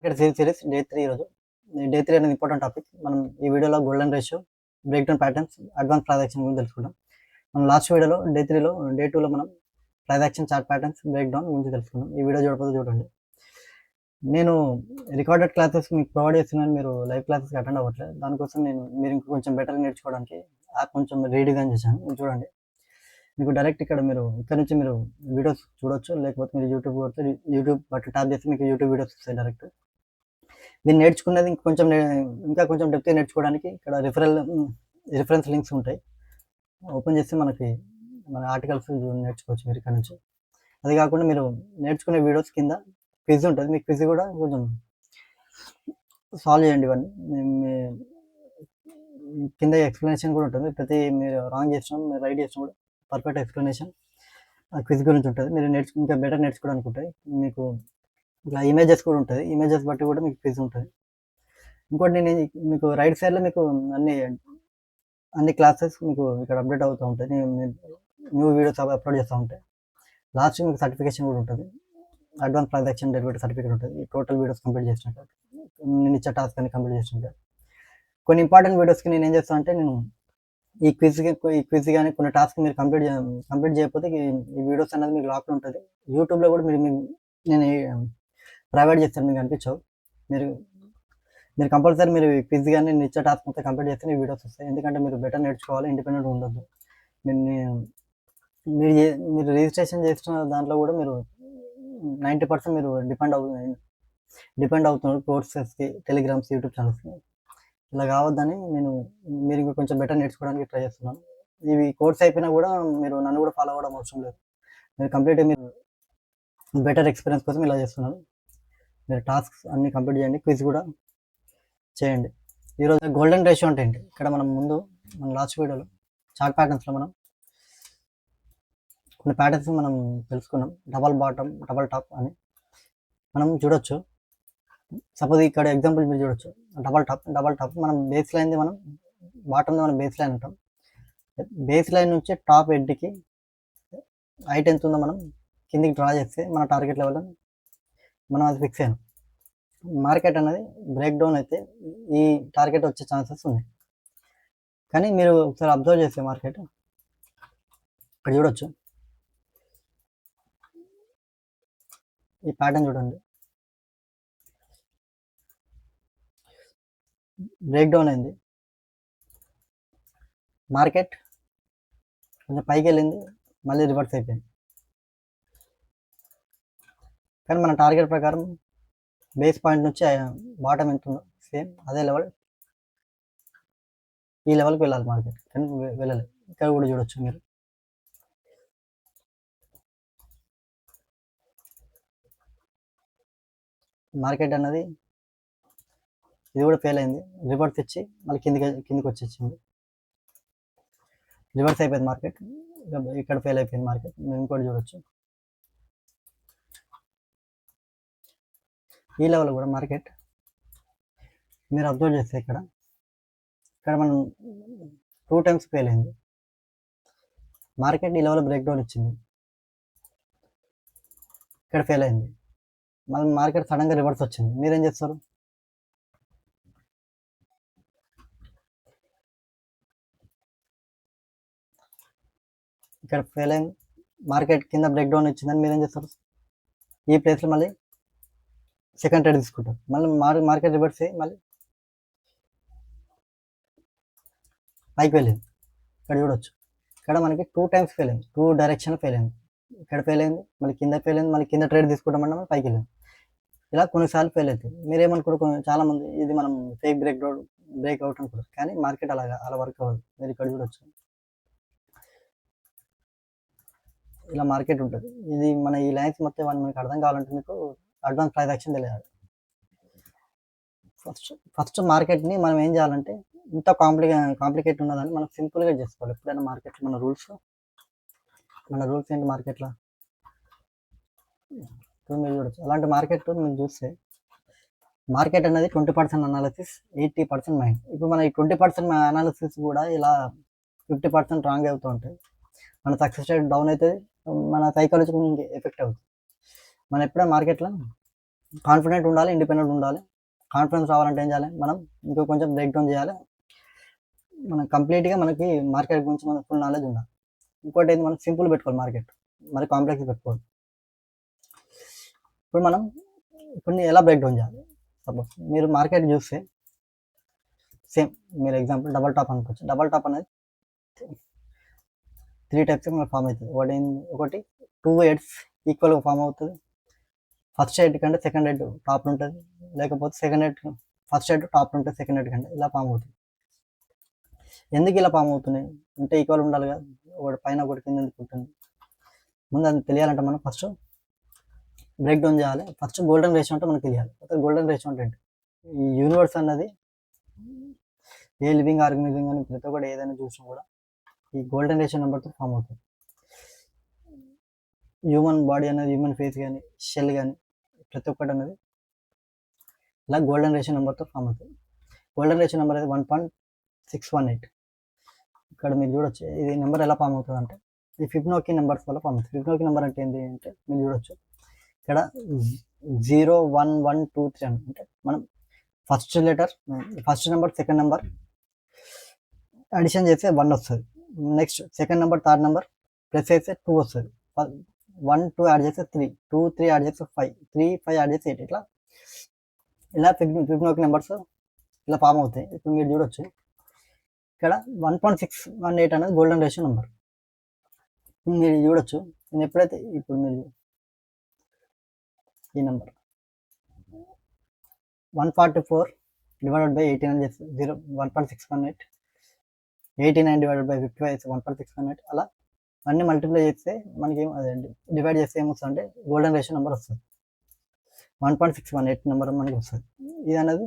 ఇక్కడ series day 3 ఈరోజు. Day 3 అనేది ఇంపార్టెంట్ టాపిక్. మనం ఈ వీడియోలో golden ratio, break down patterns, advance transaction గురించి తెలుసుకుందాం. మనం లాస్ట్ వీడియోలో డే 3లో డే 2లో మనం transaction chart patterns, break down గురించి తెలుసుకున్నాం. ఈ వీడియో చూడకపోతే చూడండి. నేను రికార్డెడ్ క్లాసెస్ మీకు ప్రొవైడ్ చేస్తున్నాను, మీరు లైవ్ క్లాసెస్కి అటెండ్ అవ్వట్లేదు. దానికోసం మీరు ఇంకా కొంచెం బెటర్ నేర్చుకోవడానికి యాప్ కొంచెం రీడిజైన్ చేశాను. చూడండి, మీకు డైరెక్ట్ ఇక్కడ నుంచి మీరు వీడియోస్ చూడొచ్చు. లేకపోతే మీరు యూట్యూబ్ కొడితే యూట్యూబ్ బట్టి ట్యాప్ చేస్తే మీకు యూట్యూబ్ వీడియోస్ వస్తాయి డైరెక్ట్. దీన్ని నేర్చుకున్నది ఇంకా కొంచెం డెప్త్ నేర్చుకోవడానికి ఇక్కడ రిఫరెన్స్ లింక్స్ ఉంటాయి. ఓపెన్ చేస్తే మన ఆర్టికల్స్ నేర్చుకోవచ్చు మీరు ఇక్కడ నుంచి. అది కాకుండా మీరు నేర్చుకునే వీడియోస్ కింద క్విజ్ ఉంటుంది. మీ క్విజ్ కూడా కొంచెం సాల్వ్ చేయండి. ఇవన్నీ కింద ఎక్స్ప్లెనేషన్ కూడా ఉంటుంది. మీరు రాంగ్ చేసినా, మీరు రైట్ చేసినా కూడా పర్ఫెక్ట్ ఎక్స్ప్లెనేషన్ క్విజ్ గురించి ఉంటుంది. మీరు ఇంకా బెటర్ నేర్చుకోవడానికి ఉంటాయి. మీకు ఇట్లా ఇమేజెస్ కూడా ఉంటుంది. ఇమేజెస్ బట్టి కూడా మీకు క్విజ్ ఉంటుంది. ఇంకోటి, నేను మీకు రైట్ సైడ్లో మీకు అన్ని క్లాసెస్ మీకు ఇక్కడ అప్డేట్ అవుతూ ఉంటాయి. న్యూ వీడియోస్ అప్లోడ్ చేస్తూ ఉంటాయి. లాస్ట్ మీకు సర్టిఫికేషన్ కూడా ఉంటుంది. అడ్వాన్స్ ట్రాన్సాక్షన్ డెరివేటివ్ సర్టిఫికేట్ ఉంటుంది. ఈ టోటల్ వీడియోస్ కంప్లీట్ చేసినట్టు, నేను ఇచ్చే టాస్క్ అన్ని కంప్లీట్ చేసినట్టు. కొన్ని ఇంపార్టెంట్ వీడియోస్కి నేను ఏం చేస్తాను అంటే, నేను ఈ క్విజ్ కానీ కొన్ని టాస్క్ మీరు కంప్లీట్ చేయకపోతే ఈ వీడియోస్ అనేది మీకు లాక్లో ఉంటుంది. యూట్యూబ్లో కూడా నేను ప్రైవేట్ చేస్తాను, మీకు అనిపించవు. మీరు కంపల్సరీ మీరు క్విజ్ కానీ నేను ఇచ్చే టాస్క్ మొత్తం కంప్లీట్ చేస్తే ఈ వీడియోస్ వస్తాయి. ఎందుకంటే మీరు బెటర్ నేర్చుకోవాలి, ఇండిపెండెంట్ ఉండొద్దు. మీరు రిజిస్ట్రేషన్ చేసిన దాంట్లో కూడా మీరు 90% మీరు డిపెండ్ అవుతున్నారు కోర్సెస్కి, టెలిగ్రామ్స్, యూట్యూబ్ ఛానల్స్కి. ఇలా కావద్దని మీరు ఇంకా కొంచెం బెటర్ నేర్చుకోవడానికి ట్రై చేస్తున్నాను. ఇవి కోర్స్ అయిపోయినా కూడా మీరు నన్ను కూడా ఫాలో అవ్వడం అవసరం లేదు. మీరు బెటర్ ఎక్స్పీరియన్స్ కోసం ఇలా చేస్తున్నాను. మీరు టాస్క్స్ అన్ని కంప్లీట్ చేయండి, క్విజ్ కూడా చేయండి. ఈరోజు గోల్డెన్ రేషియో అంటే ఏంటి? ఇక్కడ మన లాస్ట్ వీడియోలో చార్ట్ ప్యాటర్న్స్లో కొన్ని ప్యాటర్న్స్ మనం తెలుసుకున్నాం. డబల్ బాటమ్, డబల్ టాప్ అని మనం చూడొచ్చు. సపోజ్ ఇక్కడ ఎగ్జాంపుల్ మీరు చూడొచ్చు. డబల్ టాప్ మనం బేస్ లైన్ది, బాటమ్ది బేస్ లైన్ అంటాం. బేస్ లైన్ నుంచి టాప్ ఎడ్కి హైట్ ఎంత ఉందో మనం కిందికి డ్రా చేస్తే మన టార్గెట్ లెవెల్ మనం అది ఫిక్స్ అయ్యాం. మార్కెట్ అనేది బ్రేక్ డౌన్ అయితే ఈ టార్గెట్ వచ్చే ఛాన్సెస్ ఉన్నాయి. కానీ మీరు ఒకసారి అబ్జర్వ్ చేస్తే మార్కెట్ ఇక్కడ చూడొచ్చు. ఈ ప్యాటర్న్ చూడండి, బ్రేక్ డౌన్ అయింది, మార్కెట్ కొంచెం పైకి వెళ్ళింది, మళ్ళీ రివర్స్ అయిపోయింది. కానీ మన టార్గెట్ ప్రకారం బేస్ పాయింట్ నుంచి బాటమ్ ఎంత ఉందో సేమ్ అదే లెవెల్, ఈ లెవెల్కి వెళ్ళాలి మార్కెట్. కానీ వెళ్ళాలి. ఇక్కడ కూడా చూడొచ్చు మీరు, మార్కెట్ అన్నది ఇది కూడా ఫెయిల్ అయింది, రివర్స్ ఇచ్చి మళ్ళీ కిందికి వచ్చేసింది, రివర్స్ అయిపోయింది మార్కెట్. ఇక్కడ ఫెయిల్ అయిపోయింది మార్కెట్. ఇంకోటి చూడొచ్చు, ఈ లెవెల్ కూడా మార్కెట్ మీరు అబ్జర్వ్ చేస్తే ఇక్కడ మనం 2 times ఫెయిల్ అయింది. మార్కెట్ ఈ లెవెల్ బ్రేక్ డౌన్ ఇచ్చింది, ఇక్కడ ఫెయిల్ అయింది, మళ్ళీ మార్కెట్ సడన్గా రివర్స్ వచ్చింది. మీరేం చేస్తారు? ఇక్కడ ఫెయిల్ అయింది, మార్కెట్ కింద బ్రేక్ డౌన్ ఇచ్చిందని మీరేం చేస్తారు? ఈ ప్లేస్లో మళ్ళీ సెకండ్ ట్రేడ్ తీసుకుంటారు. మళ్ళీ మార్కెట్ రివర్స్ అయ్యి మళ్ళీ పైకి వెళ్ళింది. ఇక్కడ చూడొచ్చు, ఇక్కడ మనకి 2 times ఫెయిల్ అయింది, 2 డైరెక్షన్ ఫెయిల్ అయింది. ఇక్కడ ఫెయిల్ అయింది, మళ్ళీ కింద ఫెయిల్ అయింది, మళ్ళీ కింద ట్రేడ్ తీసుకుంటామన్నా పైకి వెళ్ళింది. ఇలా కొన్నిసార్లు ఫెయిల్ అవుతుంది. మీరేమనుకోరు, చాలామంది ఇది మనం ఫేక్ బ్రేక్ అవుట్ అనుకోరు. కానీ మార్కెట్ అలా వర్క్ అవ్వదు. మీరు ఇక్కడ చూడొచ్చు, ఇలా మార్కెట్ ఉంటుంది. ఇది ఈ లైన్స్ మొత్తం మనకి అర్థం కావాలంటే మీకు అడ్వాన్స్ ట్రాన్సాక్షన్ తెలియాలి. ఫస్ట్ మార్కెట్ని మనం ఏం చేయాలంటే, ఇంత కాంప్లికేట్ ఉన్నదని మనం సింపుల్గా చేసుకోవాలి. ఎప్పుడైనా మార్కెట్లో మన రూల్స్ ఏంటి మార్కెట్లో మీరు చూడొచ్చు. అలాంటి మార్కెట్ మీరు చూస్తే మార్కెట్ అనేది 20% అనాలిసిస్, 80% మైండ్. ఇప్పుడు మన ఈ 20% అనాలిసిస్ కూడా ఇలా 50% రాంగ్ అవుతూ ఉంటాయి. మన సక్సెస్ రేట్ డౌన్ అవుతుంది, మన సైకాలజీకి ఎఫెక్ట్ అవుతుంది. మనం ఎప్పుడైనా మార్కెట్లో కాన్ఫిడెంట్ ఉండాలి, ఇండిపెండెంట్ ఉండాలి. కాన్ఫిడెన్స్ రావాలంటే ఏం చేయాలి, మనం ఇంకో కొంచెం బ్రేక్ డౌన్ చేయాలి. మనం కంప్లీట్గా మనకి మార్కెట్ గురించి మనకు ఫుల్ నాలెడ్జ్ ఉండాలి. ఇంకోటి ఏంటి, మనం సింపుల్ పెట్టుకోవాలి మార్కెట్, మరి కాంప్లెక్స్ పెట్టుకోవాలి. ఇప్పుడు ఎలా బ్రేక్ డౌన్ చేయాలి, సపోజ్ మీరు మార్కెట్ చూస్తే సేమ్ మీరు ఎగ్జాంపుల్ డబల్ టాప్ అనుకోవచ్చు. డబల్ టాప్ అనేది 3 టైప్స్ మనకు ఫామ్ అవుతుంది. ఒకటి 2 హెడ్స్ ఈక్వల్గా ఫామ్ అవుతుంది. ఫస్ట్ హెడ్ కంటే సెకండ్ హెడ్ టాప్ ఉంటుంది, లేకపోతే second head first head top ఉంటుంది సెకండ్ హెడ్ కంటే, ఇలా ఫామ్ అవుతుంది. ఎందుకు ఇలా ఫామ్ అవుతున్నాయి అంటే ఈక్వల్ ఉండాలి కదా, ఒకటి పైన ఒకటి కింద ఎందుకు ఉంటుంది. ముందు అది తెలియాలంటే మనం ఫస్ట్ బ్రేక్ డౌన్ చేయాలి. ఫస్ట్ గోల్డెన్ రేషియో అంటే మనకు తెలియాలి. గోల్డెన్ రేషియో అంటే ఈ యూనివర్స్ అన్నది ఏ లివింగ్ ఆర్గనిజం కానీ ప్రతి ఒక్కటి ఏదైనా చూసినా కూడా ఈ గోల్డెన్ రేషియో నెంబర్తో ఫామ్ అవుతుంది. హ్యూమన్ బాడీ అనేది, హ్యూమన్ ఫేస్ కానీ షెల్ కానీ ప్రతి ఒక్కటి అనేది ఇలా గోల్డెన్ రేషియో నెంబర్తో ఫామ్ అవుతుంది. గోల్డెన్ రేషియో నెంబర్ అనేది 1.618. ఇక్కడ మీరు చూడొచ్చు ఇది నెంబర్ ఎలా ఫామ్ అవుతుంది అంటే ఈ ఫిబ్నోకి నెంబర్స్ వల్ల ఫామ్ అవుతుంది. ఫిబ్నోకి నెంబర్ అంటే ఏంటి అంటే మీరు చూడొచ్చు ఇక్కడ 0 1 1 2 3 అంటే మనం first number second number addition చేస్తే 1 వస్తుంది. Next second number third number plus చేస్తే 2 వస్తుంది. 1 2 యాడ్ చేస్తే 3, 2 3 యాడ్ చేస్తే 5, 3 5 యాడ్ చేస్తే 8. ఇలా ఫిబ్నోకి నెంబర్స్ ఇలా ఫామ్ అవుతాయి. ఇప్పుడు మీరు చూడొచ్చు ఇక్కడ 1.618 అనేది గోల్డెన్ రేషియో నెంబర్. మీరు చూడొచ్చు నేను ఎప్పుడైతే ఇప్పుడు మీరు ఈ నెంబర్ 144 డివైడెడ్ బై 89 చేస్తే 1.618, 89 డివైడెడ్ బై 55 1.618. అలా అన్ని మల్టిప్లై చేస్తే మనకి డివైడ్ చేస్తే ఏమొస్తుంది అంటే గోల్డెన్ రేషియో నెంబర్ వస్తుంది. 1.618 నెంబర్ మనకి వస్తుంది. ఇది అనేది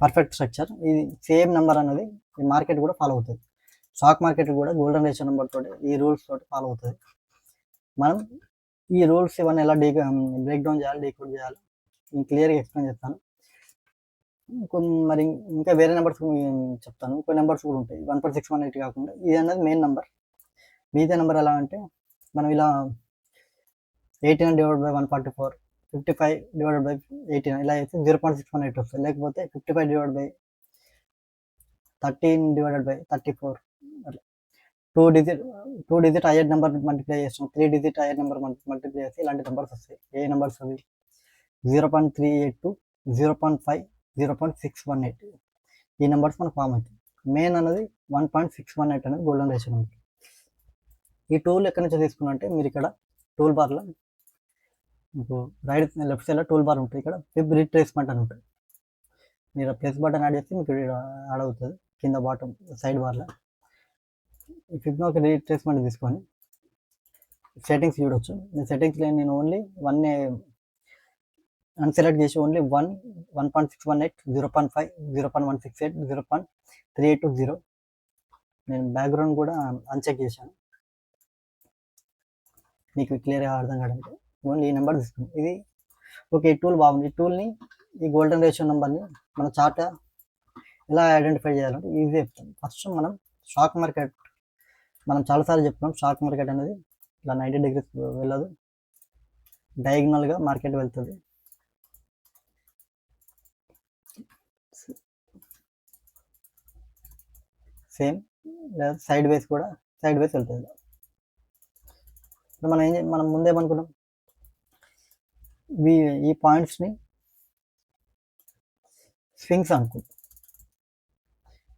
పర్ఫెక్ట్ స్ట్రక్చర్. ఇది సేమ్ నెంబర్ అనేది ఈ మార్కెట్ కూడా ఫాలో అవుతుంది. స్టాక్ మార్కెట్ కూడా గోల్డెన్ రేషియో నెంబర్ తోటి ఈ రూల్స్ తోటి ఫాలో అవుతుంది. మనం ఈ రూల్స్ ఇవన్నీ ఎలా బ్రేక్ డౌన్ చేయాలి, డీకోడ్ చేయాలి నేను క్లియర్గా ఎక్స్ప్లెయిన్ చేస్తాను. మరి ఇంకా వేరే నెంబర్స్ చెప్తాను. ఇంకో నెంబర్స్ కూడా ఉంటాయి 1.618 కాకుండా. ఇది అనేది మెయిన్ నెంబర్. మిగతా నెంబర్ ఎలా అంటే మనం ఇలా 89 డివైడ్ బై 144, 55 డివైడెడ్ బై 89 ఇలా అయితే 0.618 వస్తుంది. లేకపోతే 55 డివైడ్ బై 13 డివైడెడ్ బై 34 అట్లా 2 డిజిట్ హైయర్ నెంబర్ మల్టిప్లై చేస్తాం, 3 డిజిట్ హైయర్ నెంబర్ మల్టిప్లై చేస్తే ఇలాంటి నెంబర్స్ వస్తాయి. ఏ నెంబర్స్ అవి 0.382, 0.5, 0.618 ఈ నెంబర్స్ మనకు ఫామ్ అవుతాయి. మెయిన్ అనేది 1.618 అనేది గోల్డెన్ రేషియో నెంబర్. ఈ టూల్ ఎక్కడి నుంచి తీసుకున్నా అంటే మీరు ఇక్కడ టూల్ బార్లో మీకు లెఫ్ట్ సైడ్లో టూల్ బార్ ఉంటుంది. ఇక్కడ ఫిబ్ రీట్రేస్మెంట్ అని ఉంటుంది. మీరు ప్లస్ బటన్ యాడ్ చేస్తే మీకు యాడ్ అవుతుంది కింద బాటమ్ సైడ్ బార్లో. ఈ ఫిబ్నోకి రీట్రేస్మెంట్ తీసుకొని సెట్టింగ్స్ చూడొచ్చు. సెట్టింగ్స్లో నేను ఓన్లీ 1 అన్సెలెక్ట్ చేసి ఓన్లీ 1, 1.618, 0.5, 0.168, 0.3820 నేను బ్యాక్గ్రౌండ్ కూడా అన్చెక్ చేశాను మీకు క్లియర్గా అర్థం కావడానికి. ఓన్లీ ఈ నెంబర్ తీసుకున్నాం. ఇది ఓకే, ఈ టూల్ బాగుంది. ఈ టూల్ని ఈ గోల్డెన్ రేషియో నెంబర్ని మన చార్ట్ ఎలా ఐడెంటిఫై చేయాలంటే ఈజీ చెప్తాం. ఫస్ట్ మనం స్టాక్ మార్కెట్ మనం చాలాసార్లు చెప్తున్నాం. స్టాక్ మార్కెట్ అనేది ఇలా 90 degrees వెళ్ళదు, డయాగ్నల్గా మార్కెట్ వెళ్తుంది. సేమ్ లేదా సైడ్ వేస్ కూడా సైడ్ వేస్ వెళ్తుంది. మనం ముందేమనుకున్నాం, ఈ పాయింట్స్ని స్వింగ్స్ అనుకుంటాం.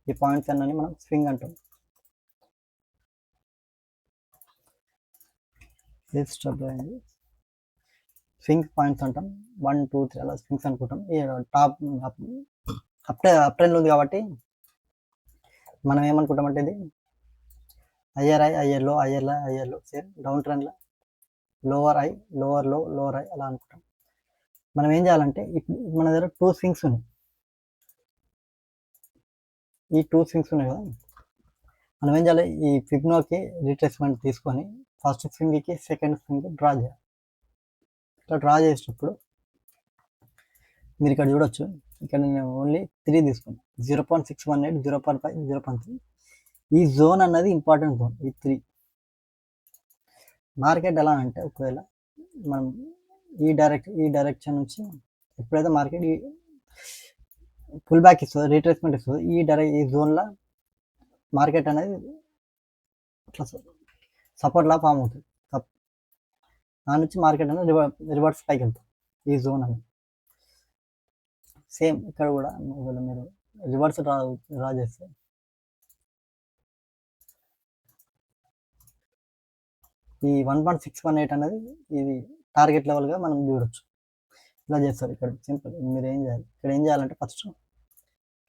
ఈ పాయింట్స్ అన్నీ మనం స్వింగ్ అంటాం. స్వింగ్ పాయింట్స్ అంటాం. 1 2 3 అలా స్వింగ్స్ అనుకుంటాం. ఈ టాప్ అప్ ట్రెండ్ ఉంది కాబట్టి మనం ఏమనుకుంటామంటే ఇది higher high, higher low, higher low, same down ట్రెండ్లో lower high, lower low, lower high అలా అనుకుంటాం. మనం ఏం చేయాలంటే ఇప్పుడు మన దగ్గర 2 స్వింగ్స్ ఉన్నాయి. ఈ 2 స్వింగ్స్ ఉన్నాయి కదా, మనం ఏం చేయాలి, ఈ ఫిబ్నోకి రీట్రేస్మెంట్ తీసుకొని ఫస్ట్ స్వింగ్కి సెకండ్ స్వింగ్ డ్రా చేయాలి. ఇట్లా డ్రా చేసేటప్పుడు మీరు ఇక్కడ చూడొచ్చు, ఇక్కడ నేను ఓన్లీ 3 తీసుకున్నాను. 0.618, 0.5, 0.3 ఈ జోన్ అన్నది ఇంపార్టెంట్ జోన్. ఈ 3 మార్కెట్ ఎలా అంటే ఒకవేళ మనం ఈ డైరెక్షన్ నుంచి ఎప్పుడైతే మార్కెట్ పుల్ బ్యాక్ ఇస్తుంది, రీట్రేస్మెంట్ ఇస్తుంది, ఈ జోన్లో మార్కెట్ అనేది ఇట్లా సపోర్ట్ లా ఫామ్ అవుతుంది. దాని నుంచి మార్కెట్ అనేది రివర్స్ పైకి వెళ్తుంది ఈ జోన్ అనేది. సేమ్ ఇక్కడ కూడా ఒకవేళ మీరు రివర్స్ డ్రా చేస్తే ఈ 1.618 అనేది ఇది టార్గెట్ లెవెల్గా మనం చూడొచ్చు. ఇలా చేస్తారు ఇక్కడ సింపుల్. మీరు ఏం చేయాలి, ఇక్కడ ఏం చేయాలంటే ఫస్ట్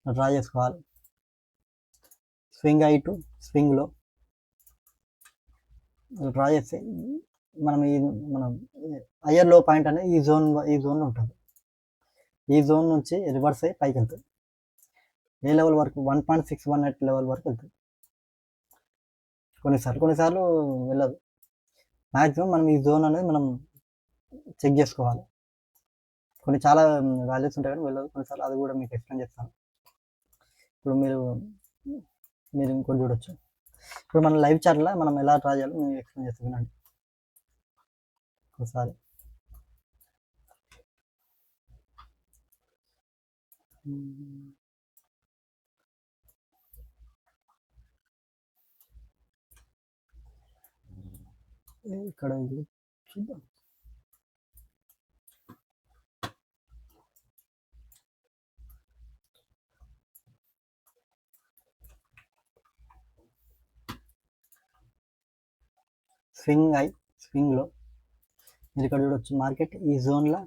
డ్రా చేసుకోవాలి. స్వింగ్ I2 స్వింగ్లో డ్రా చేస్తే మనం హయ్యర్ లో పాయింట్ అనేది ఈ జోన్లో ఉంటుంది. ఈ జోన్ నుంచి రివర్స్ అయ్యి పైకి వెళ్తుంది. ఏ లెవెల్ వరకు? 1.618 లెవెల్ వరకు వెళ్తుంది. కొన్నిసార్లు వెళ్ళదు. మ్యాక్సిమం మనం ఈ జోన్ అనేది మనం చెక్ చేసుకోవాలి. చాలా వాల్యూస్ ఉంటాయి కానీ వెళ్ళదు కొన్నిసార్లు. అది కూడా మీకు ఎక్స్ప్లెయిన్ చేస్తాను. ఇప్పుడు మీరు ఇంకోటి చూడొచ్చు. ఇప్పుడు మన లైవ్ చార్ట్లో మనం ఎలా డ్రా చేయాలో నేను ఎక్స్ప్లెయిన్ చేస్తాను, వినండి ఒకసారి. ఇక్కడ చూద్దాం. స్వింగ్లో మీరు ఇక్కడ చూడొచ్చు. మార్కెట్ ఈ జోన్లో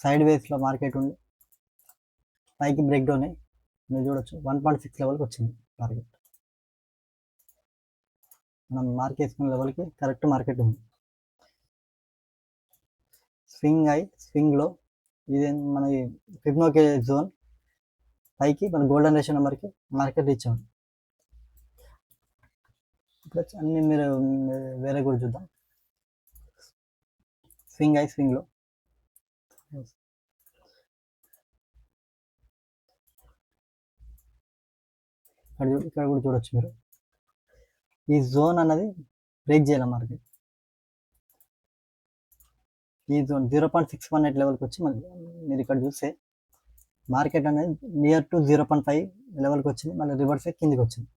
సైడ్ వేస్లో మార్కెట్ ఉంది, పైకి బ్రేక్ డౌన్ అయ్యి మీరు చూడొచ్చు 1.6 లెవెల్కి వచ్చింది మార్కెట్. మనం మార్క్ చేసుకున్న లెవెల్కి కరెక్ట్ మార్కెట్ ఉంది. స్వింగ్లో ఇది మన ఫిబ్నోకి జోన్ పైకి మన గోల్డెన్ రేషియో నెంబర్కి మార్కెట్ రీచ్ అవ్వండి. ఇప్పుడు అన్ని మీరు వేరే కూడా చూద్దాం. స్వింగ్లో ఇక్కడ కూడా చూడొచ్చు మీరు. ఈ జోన్ అన్నది బ్రేక్ చేయాలి మార్కెట్. ఈ జోన్ 0.618 లెవెల్కి వచ్చి మళ్ళీ మీరు ఇక్కడ చూస్తే మార్కెట్ అనేది నియర్ టు 0.5 లెవెల్కి వచ్చింది, మళ్ళీ రివర్స్ కిందికి వచ్చింది.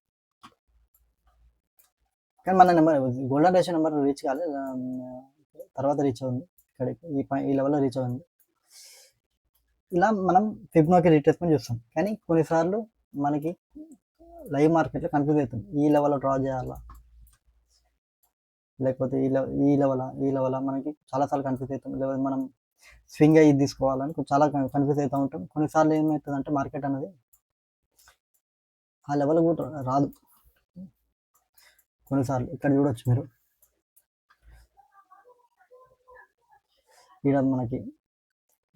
కానీ మన number golden ratio number reach కాలే, తర్వాత రీచ్ అవుతుంది. ఇక్కడ ఈ లెవెల్లో రీచ్ అవుతుంది. ఇలా మనం ఫిబ్నోకి రీట్రేస్మెంట్ చూస్తాం. కానీ కొన్నిసార్లు మనకి లైవ్ మార్కెట్లో కన్ఫ్యూజ్ అవుతుంది, ఈ లెవెల్లో డ్రా చేయాలా లేకపోతే ఈ లెవెల్ మనకి చాలాసార్లు కన్ఫ్యూజ్ అవుతాం. లేకపోతే మనం స్వింగ్ అయ్యి తీసుకోవాలని చాలా కన్ఫ్యూజ్ అవుతూ ఉంటాం. కొన్నిసార్లు ఏమవుతుందంటే మార్కెట్ అనేది ఆ లెవెల్ కూడా రాదు. కొన్నిసార్లు ఇక్కడ చూడొచ్చు మీరు. ఇక్కడ మనకి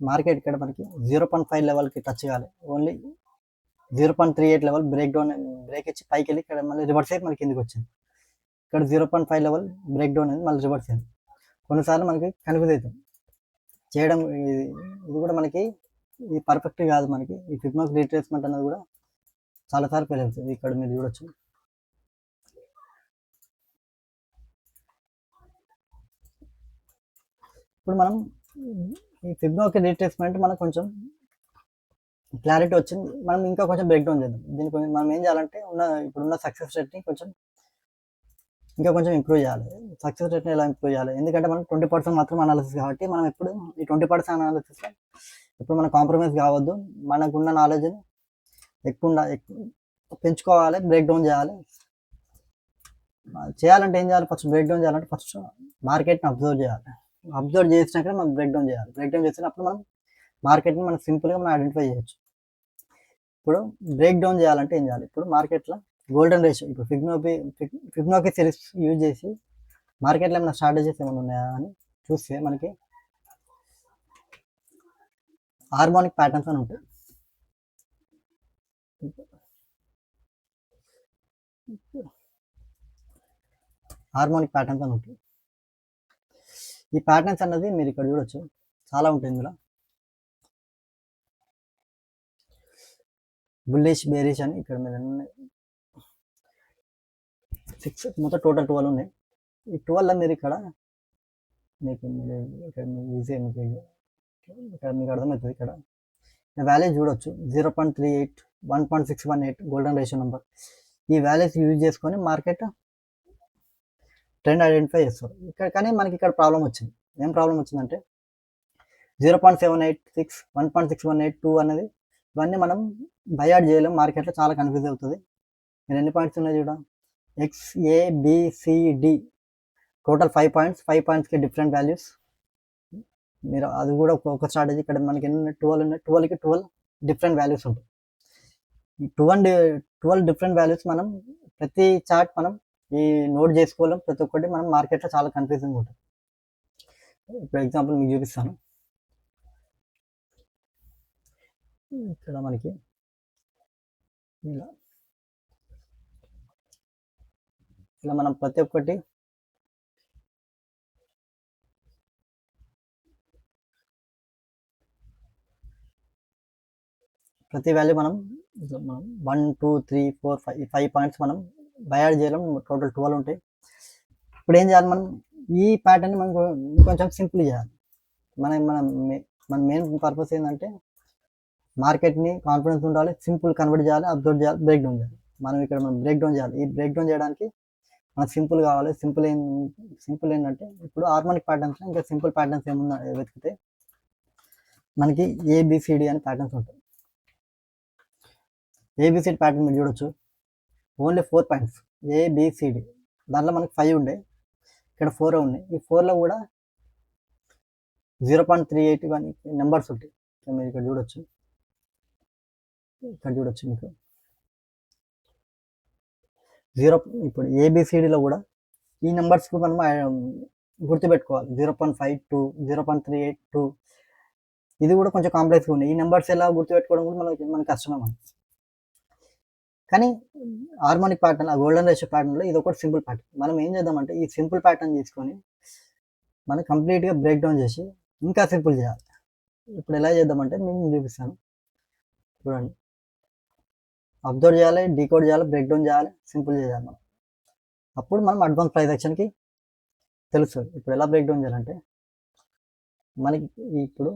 మార్కెట్ ఇక్కడ మనకి 0.5 లెవెల్కి టచ్ కావాలి. ఓన్లీ 0.38 లెవెల్ బ్రేక్ ఇచ్చి పైకి వెళ్ళి ఇక్కడ మళ్ళీ రివర్స్ అయ్యి మనకి కిందికి వచ్చింది. ఇక్కడ 0.5 లెవెల్ బ్రేక్ డౌన్ అయింది, మళ్ళీ రివర్స్ అయింది. కొన్నిసార్లు మనకి కన్ఫ్యూజ్ అవుతుంది చేయడం. ఇది కూడా మనకి ఇది పర్ఫెక్ట్ కాదు. మనకి ఈ ఫిబ్నోకి రీట్రేస్మెంట్ అనేది కూడా చాలాసార్లు ఫెయిల్ అవుతుంది. ఇక్కడ మీరు చూడొచ్చు. ఇప్పుడు మనం ఈ ఫిబ్నోకి రీట్రేస్మెంట్ మనకు కొంచెం క్లారిటీ వచ్చింది. మనం ఇంకా కొంచెం బ్రేక్ డౌన్ చేద్దాం. దీనికి మనం ఏం చేయాలంటే ఇప్పుడున్న సక్సెస్ రేట్ని ఇంకా కొంచెం ఇంప్రూవ్ చేయాలి. సక్సెస్ రేట్ని ఎలా ఇంప్రూవ్ చేయాలి? ఎందుకంటే మనం 20% మాత్రం అనాలిసిస్ కాబట్టి మనం ఎప్పుడు ఈ 20% అనాలిసిస్లో ఇప్పుడు మనం కాంప్రమైజ్ కావద్దు. మనకున్న నాలెడ్జ్ని ఎక్కువ పెంచుకోవాలి, బ్రేక్ డౌన్ చేయాలంటే ఏం చేయాలి? ఫస్ట్ బ్రేక్ డౌన్ చేయాలంటే ఫస్ట్ మార్కెట్ని అబ్జర్వ్ చేయాలి. అబ్జర్వ్ చేసినాక మనం బ్రేక్ డౌన్ చేయాలి. బ్రేక్ డౌన్ చేసినప్పుడు మనం మార్కెట్ని మనం సింపుల్గా మనం ఐడెంటిఫై చేయొచ్చు. ఇప్పుడు బ్రేక్ డౌన్ చేయాలంటే ఏం చేయాలి? ఇప్పుడు మార్కెట్లో గోల్డెన్ రేషియో, ఇప్పుడు ఫిబ్నోకి సిరీస్ యూజ్ చేసి మార్కెట్లో ఏమైనా స్ట్రాటజీస్ ఏమైనా ఉన్నాయా అని చూస్తే మనకి హార్మోనిక్ ప్యాటర్న్స్ అని ఉంటాయి. ఈ ప్యాటర్న్స్ అన్నది మీరు ఇక్కడ చూడొచ్చు, చాలా ఉంటాయి ఇందులో. బుల్లిష్, బేరిష్ అని ఇక్కడ మీద 6 మొత్తం టోటల్ 12 ఉన్నాయి. ఈ 12 మీరు ఇక్కడ మీకు ఈజీ మీకు ఇక్కడ మీకు అర్థమవుతుంది. ఇక్కడ వాల్యూ చూడొచ్చు 0.38, 1.618 గోల్డెన్ రేషియో నెంబర్. ఈ వాల్యూస్ యూజ్ చేసుకొని మార్కెట్ ట్రెండ్ ఐడెంటిఫై చేస్తారు. ఇక్కడ కానీ మనకి ఇక్కడ ప్రాబ్లం వచ్చింది. ఏం ప్రాబ్లం వచ్చిందంటే 0.786, 1.618, 2 అనేది ఇవన్నీ మనం బయాడ్ చేయలేం. మార్కెట్లో చాలా కన్ఫ్యూజ్ అవుతుంది. మీరు ఎన్ని పాయింట్స్ ఉన్నాయి చూడ, XABCD టోటల్ 5 పాయింట్స్, 5 పాయింట్స్కి డిఫరెంట్ వాల్యూస్. మీరు అది కూడా ఒక స్ట్రాటజీ. ఇక్కడ మనకి ఎన్ని 12 ఉన్నాయి, 12కి 12 డిఫరెంట్ వాల్యూస్ ఉంటాయి. ఈ 12 డిఫరెంట్ వాల్యూస్ మనం ప్రతి చార్ట్ మనం ఈ నోట్ చేసుకోలేం. ప్రతి ఒక్కటి మనం మార్కెట్లో చాలా కన్ఫ్యూజింగ్ ఉంటుంది. ఇప్పుడు ఎగ్జాంపుల్ మీకు చూపిస్తాను. ఇక్కడ మనకి ఇలా మనం ప్రతి ఒక్కటి ప్రతి వాల్యూ మనం 1, 2, 3, 4, 5 పాయింట్స్ మనం బయాడ్ చేయలేం. టోటల్ 12 ఉంటాయి. ఇప్పుడు ఏం చేయాలి, మనం ఈ ప్యాటర్న్ మనం కొంచెం సింపుల్ చేయాలి. మన మెయిన్ పర్పస్ ఏంటంటే మార్కెట్ని కాన్ఫిడెన్స్ ఉండాలి, సింపుల్ కన్వర్ట్ చేయాలి, అబ్జర్వ్ చేయాలి, బ్రేక్ డౌన్ చేయాలి. మనం బ్రేక్ డౌన్ చేయాలి. ఈ బ్రేక్ డౌన్ చేయడానికి మనకు సింపుల్ కావాలి. సింపుల్ ఏంటంటే ఇప్పుడు హార్మోనిక్ ప్యాటర్న్స్ ఇంకా సింపుల్ ప్యాటర్న్స్ ఏమున్నా వెతికితే మనకి ABCD అని ప్యాటర్న్స్ ఉంటాయి. ABCD ప్యాటర్న్ మీరు చూడొచ్చు. Only 4 points ABCD. దాంట్లో మనకి 5 ఉండే, ఇక్కడ 4 ఉన్నాయి. ఈ 4లో కూడా 0.38 కానీ నెంబర్స్ ఉంటాయి. మీరు ఇక్కడ చూడొచ్చు. మీకు 0. ఇప్పుడు ABCDలో కూడా ఈ నెంబర్స్కి మనం గుర్తుపెట్టుకోవాలి. 0.52, 0.382. ఇది కూడా కొంచెం కాంప్లెక్స్గా ఉన్నాయి. ఈ నెంబర్స్ ఎలా గుర్తుపెట్టుకోవడం కూడా మనకి కష్టమే. కానీ హార్మోనిక్ ప్యాటర్న్, ఆ గోల్డెన్ రేషియో ప్యాటర్న్లో ఇది ఒకటి సింపుల్ ప్యాటర్న్. మనం ఏం చేద్దామంటే ఈ సింపుల్ ప్యాటర్న్ తీసుకొని మనం కంప్లీట్గా బ్రేక్ డౌన్ చేసి ఇంకా సింపుల్ చేయాలి. ఇప్పుడు ఎలా చేద్దామంటే నేను చూపిస్తాను. చూడండి, అబ్జర్వ్ చేయాలి, డీకోడ్ చేయాలి, బ్రేక్ డౌన్ చేయాలి, సింపుల్ చేయాలి. అప్పుడు మనం అడ్వాన్స్ ప్రైస్ యాక్షన్కి తెలుస్తుంది. ఇప్పుడు ఎలా బ్రేక్ డౌన్ చేయాలంటే మనకి ఇప్పుడు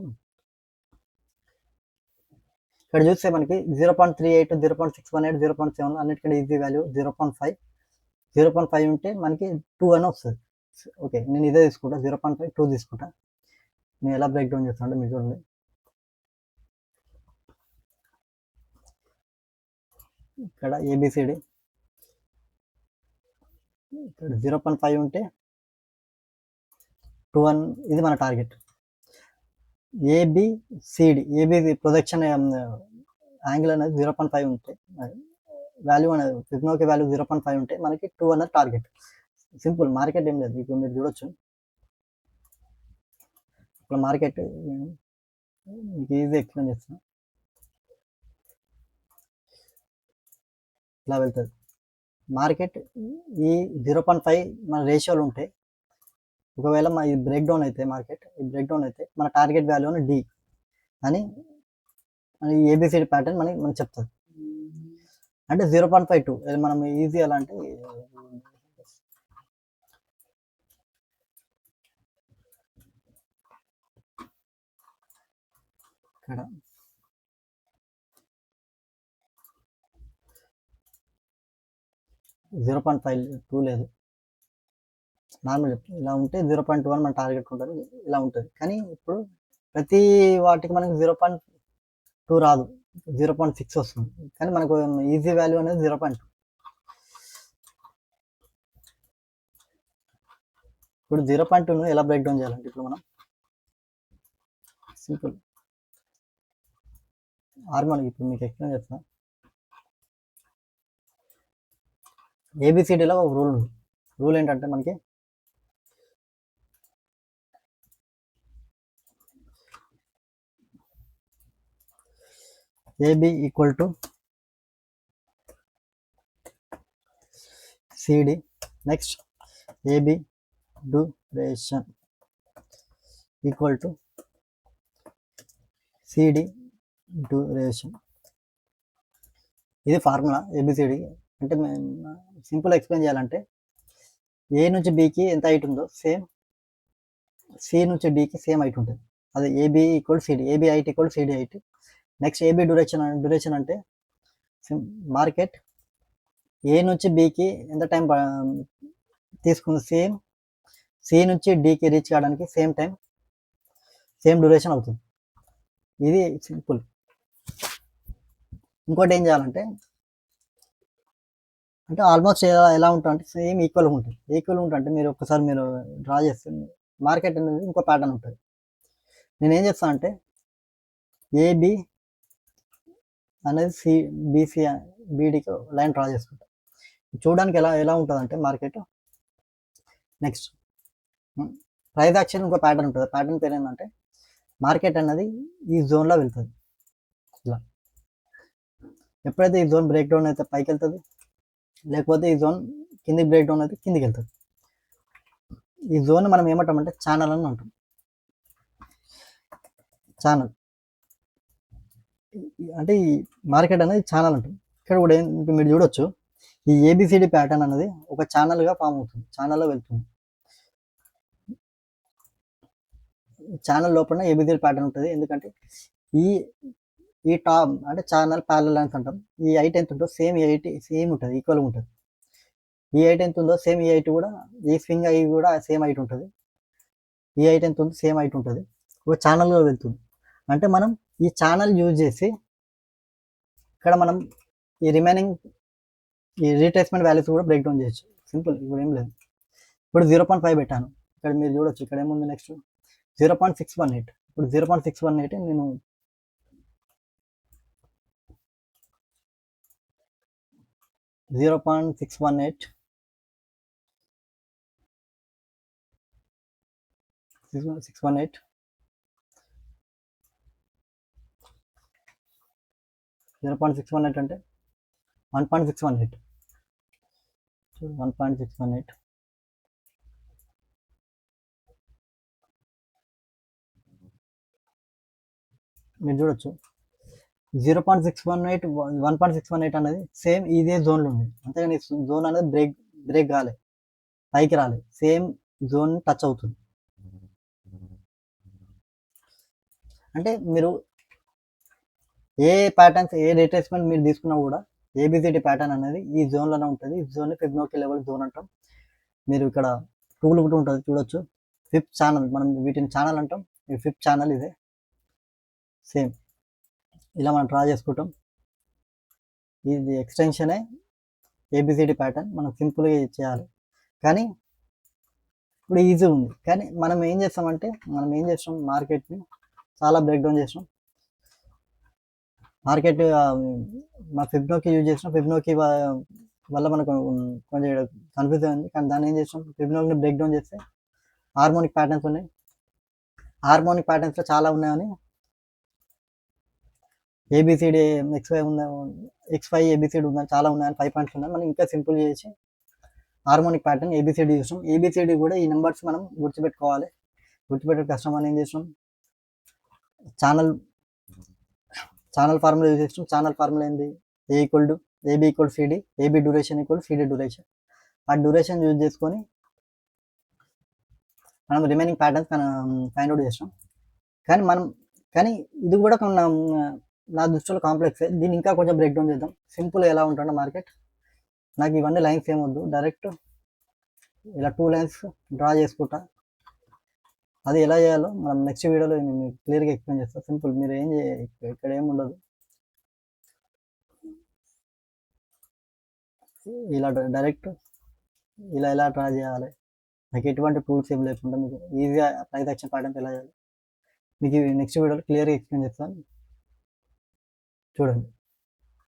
ఇక్కడ చూస్తే మనకి 0.38, 0.618, 0.7 అన్నిటికంటే ఈజీ వాల్యూ 0.5. 0.5 ఉంటే మనకి 2 అని వస్తుంది. ఓకే, నేను ఇదే తీసుకుంటా, 0.5, 2 తీసుకుంటా. నేను ఎలా బ్రేక్ డౌన్ చేస్తాను అంటే మీరు చూడండి. ఇక్కడ ABCD ఇక్కడ 0.5 ఉంటే 2 అని, ఇది మన టార్గెట్. ABCD ప్రొజెక్షన్ యాంగిల్ అనేది 0.5 ఉంటే, వాల్యూ అనేది ఫిబ్నోకి వాల్యూ 0.5 ఉంటే మనకి 2 అనేది టార్గెట్. సింపుల్. మార్కెట్ ఏం లేదు. ఇప్పుడు మీరు చూడొచ్చు. ఇప్పుడు మార్కెట్ మీకు ఈజీ ఎక్స్ప్లెయిన్ చేస్తున్నా. ఇలా వెళ్తుంది మార్కెట్. ఈ 0.5 మన రేషియోలు ఉంటాయి. ఒకవేళ ఈ బ్రేక్ డౌన్ అయితే మన టార్గెట్ వాల్యూ D అని ABCD ప్యాటర్న్ మనకి చెప్తుంది. అంటే 0.52 మనం ఈజీ ఎలా అంటే ఇక్కడ 0.52 లేదు, నార్మల్ ఇలా ఉంటే 0.1 మన టార్గెట్ ఉంటుంది. ఇలా ఉంటుంది. కానీ ఇప్పుడు ప్రతి వాటికి మనకి 0.2 రాదు, 0.6 వస్తుంది. కానీ మనకు ఈజీ వాల్యూ అనేది 0.2. ఇప్పుడు 0.2ను ఎలా బ్రేక్ డౌన్ చేయాలంటే ఇప్పుడు మనం సింపుల్ హార్మోనిక్ ఇప్పుడు మీకు ఎక్స్ప్లెయిన్ చేస్తున్నా. ABCDలో ఒక రూల్ ఉంది. రూల్ ఏంటంటే మనకి AB equal to CD, next AB duration equal to CD duration. ఇది ఫార్ములా ABCD. అంటే సింపుల్ ఎక్స్ప్లెయిన్ చేయాలంటే ఏ నుంచి బికి ఎంత హైట్ ఉందో సేమ్ సి నుంచి డికి సేమ్ హైట్ ఉంటుంది. అది AB equal CD, AB height equal CD height. Next AB duration అంటే మార్కెట్ ఏ నుంచి బికి ఎంత టైం తీసుకుంది, సేమ్ సి నుంచి డికి రీచ్ కావడానికి సేమ్ టైం సేమ్ డ్యూరేషన్ అవుతుంది. ఇది సింపుల్. ఇంకోటి ఏం చేయాలంటే ఆల్మోస్ట్ ఎలా ఉంటుంది అంటే సేమ్ ఈక్వల్గా ఉంటుంది. అంటే మీరు ఒకసారి మీరు డ్రా చేస్తే మార్కెట్ అనేది ఇంకో ప్యాటర్న్ ఉంటుంది. నేను ఏం చేస్తాను అంటే ఏబి అనేది బీసీ బీడీకి లైన్ డ్రా చేసుకుంటా. చూడడానికి ఎలా ఉంటుంది అంటే మార్కెట్. నెక్స్ట్ ప్రైస్ యాక్షన్ ఇంకో ప్యాటర్న్ ఉంటుంది. ప్యాటర్న్ పేరు ఏంటంటే మార్కెట్ అనేది ఈ జోన్లో వెళ్తుంది. ఇలా ఎప్పుడైతే ఈ జోన్ బ్రేక్ డౌన్ అయితే పైకి వెళ్తుంది, లేకపోతే ఈ జోన్ కిందికి బ్రేక్ డౌన్ అయితే కిందికి వెళ్తుంది. ఈ జోన్ మనం ఏమంటామంటే ఛానల్ అని అంటాం. ఛానల్ అంటే ఈ మార్కెట్ అనేది ఛానల్ అంటాం. ఇక్కడ కూడా మీరు చూడొచ్చు, ఈ ఏబిసిడి ప్యాటర్న్ అనేది ఒక ఛానల్గా ఫామ్ అవుతుంది, ఛానల్లో వెళ్తుంది. ఛానల్ లోపల ఏబిసిడి ప్యాటర్న్ ఉంటుంది. ఎందుకంటే ఈ టాప్ అంటే ఛానల్ ప్యారలల్ లైన్స్ అంటాం. ఈ హైట్ ఎంత ఉంటుందో సేమ్ ఈ హైట్ సేమ్ ఉంటుంది, ఈక్వల్గా ఉంటుంది. ఈ హైట్ ఎంత ఉందో సేమ్ ఈ హైట్ కూడా, ఈ స్వింగ్ అయి కూడా సేమ్ హైట్ ఉంటుంది. ఈ హైట్ ఎంత ఉందో సేమ్ హైట్ ఉంటుంది. ఒక ఛానల్లో వెళ్తుంది. అంటే మనం ఈ ఛానల్ యూజ్ చేసి ఇక్కడ మనం ఈ రిమైనింగ్ ఈ రీట్రేస్మెంట్ వాల్యూస్ కూడా బ్రేక్ డౌన్ చేయొచ్చు. సింపుల్. ఇప్పుడు ఏం లేదు. ఇప్పుడు 0.5 పెట్టాను. ఇక్కడ మీరు చూడొచ్చు, ఇక్కడ ఏముంది నెక్స్ట్ 0.618. ఇప్పుడు 0.618 నేను 0.618 0.618 అంటే 1.618. 1.618 మీరు చూడొచ్చు. 0.618 1.618 అనేది సేమ్ ఇదే జోన్లో ఉంది. అంతేగాని జోన్ అనేది బ్రేక్ కాలే, పైకి రాలే, సేమ్ జోన్ టచ్ అవుతుంది. అంటే మీరు ఏ ప్యాటర్న్స్ ఏ రిట్రేస్మెంట్ మీరు తీసుకున్నా కూడా ఏబిసిడి ప్యాటర్న్ అనేది ఈ జోన్లోనే ఉంటుంది. ఈ జోన్ ఫిబ్నోకి లెవెల్ జోన్ అంటాం. మీరు ఇక్కడ టూల్ కూడా ఉంటుంది చూడొచ్చు. 5th ఛానల్, మనం వీటిని ఛానల్ అంటాం. ఈ 5th ఛానల్ ఇదే. సేమ్ ఇలా మనం డ్రా చేసుకుంటాం. ఇది ఎక్స్టెన్షనే ఏబిసిడి ప్యాటర్న్. మనం సింపుల్గా చేయాలి, కానీ ఇప్పుడు ఈజీ ఉంది. కానీ మనం ఏం చేస్తాం మార్కెట్ని చాలా బ్రేక్ డౌన్ చేస్తాం. మార్కెట్ మా ఫిబ్నోకి యూజ్ చేసినాం. ఫిబ్నోకి వల్ల మనకు కొంచెం కన్ఫ్యూజ్ అయింది. కానీ దాన్ని ఏం చేస్తాం, ఫిబ్నోకి బ్రేక్ డౌన్ చేస్తే హార్మోనిక్ ప్యాటర్న్స్ ఉన్నాయి. హార్మోనిక్ ప్యాటర్న్స్లో చాలా ఉన్నాయని ఏబిసిడి ఎక్స్5 ఏబిసిడి ఉందని చాలా ఉన్నాయని 5 పాయింట్స్ ఉన్నాయి. మనం ఇంకా సింపుల్ చేసి హార్మోనిక్ ప్యాటర్న్ ఏబిసిడి చూసాం. ఏబిసిడి కూడా ఈ నెంబర్స్ మనం గుర్తుపెట్టుకోవాలి. గుర్తుపెట్టే కష్టం అని ఏం చేసాం, ఛానల్ ఫార్ములా యూజ్ చేస్తాం. ఛానల్ ఫార్ములా ఏంది, AB equal CD, AB duration equal CD duration. ఆ డ్యూరేషన్ యూజ్ చేసుకొని మనం రిమైనింగ్ ప్యాటర్న్స్ ఫైండ్ అవుట్ చేస్తాం. కానీ ఇది కూడా నా దృష్టిలో కాంప్లెక్స్. దీన్ని ఇంకా కొంచెం బ్రేక్ డౌన్ చేద్దాం. సింపుల్ ఎలా ఉంటుందో మార్కెట్. నాకు ఇవన్నీ లైన్స్ ఏమొద్దు, డైరెక్ట్ ఇలా 2 లైన్స్ డ్రా చేసుకుంటా. అది ఎలా చేయాలో మనం నెక్స్ట్ వీడియోలో నేను క్లియర్గా ఎక్స్ప్లెయిన్ చేస్తాను. సింపుల్. మీరు ఇక్కడ ఏముండదు, ఇలా డైరెక్ట్ ఎలా డ్రా చేయాలి, నాకు ఎటువంటి టూల్స్ ఏం లేకుండా మీకు ఈజీగా ప్రైస్ యాక్షన్ ప్యాటర్న్స్ ఎలా చేయాలి మీకు నెక్స్ట్ వీడియోలో క్లియర్గా ఎక్స్ప్లెయిన్ చేస్తాను. చూడండి.